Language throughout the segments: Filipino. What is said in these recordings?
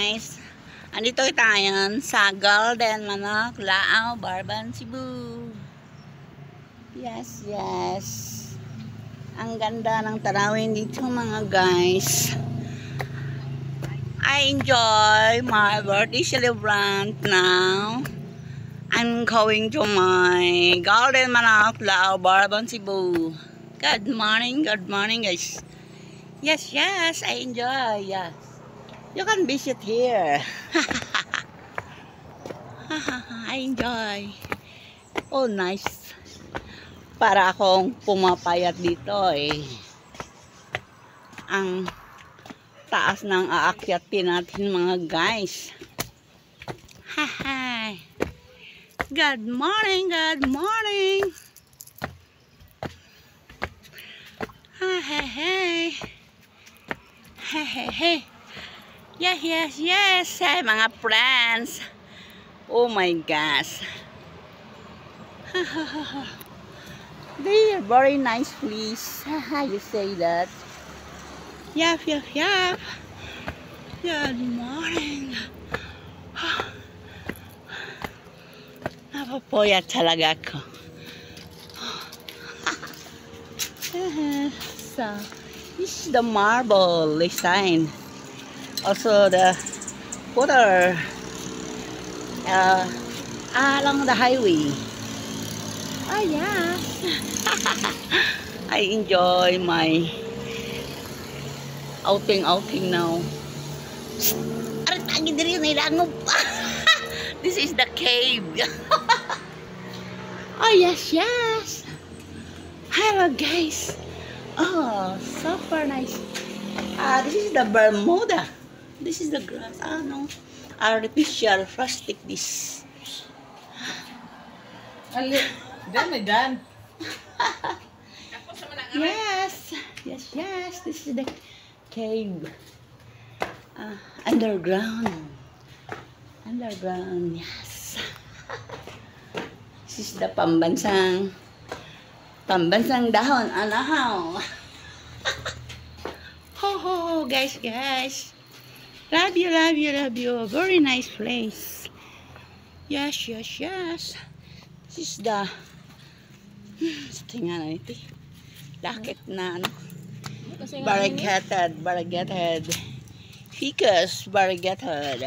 guys, andito tayo sa Golden Manok, Lao, Barban, Cebu. Yes, yes. Ang ganda ng tanawin dito mga guys. I enjoy my birthday celebrant now. I'm going to my Golden Manok, Lao, Barban, Cebu. Good morning guys. Yes, yes, I enjoy, yes. You can visit here. I enjoy. Oh, nice. Para akong pumapayat dito eh. Ang taas ng aakyatin natin mga guys. Hi. Good morning, good morning. Hey. Hey. Yes. Hey, mga friends. Oh my gosh. They are very nice place. You say that. Yap. Good morning. Napapoyat talaga ako. So, this is the marble design. Also the water along the highway. Oh yes. I enjoy my outing now. This is the cave. Oh yes. Hello guys. Oh, super nice. This is the Bermuda. This is the grass. No. Artificial plastic this. Dan. Yes. This is the cave. Underground. Yes. This is the pambansang dahon. Anahaw. Ho, guys. Love you. Very nice place. Yes. This is the tingnan natin. Lakit na ano. Variegated. Ficus variegated.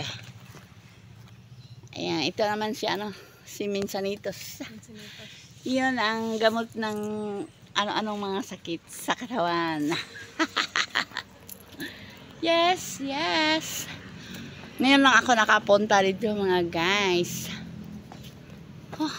Ayan, ito naman si si Manzanitos. Yun ang gamot ng ano-anong mga sakit sa katawan. Yes. Ngayon lang ako nakapunta dito mga guys. Oh,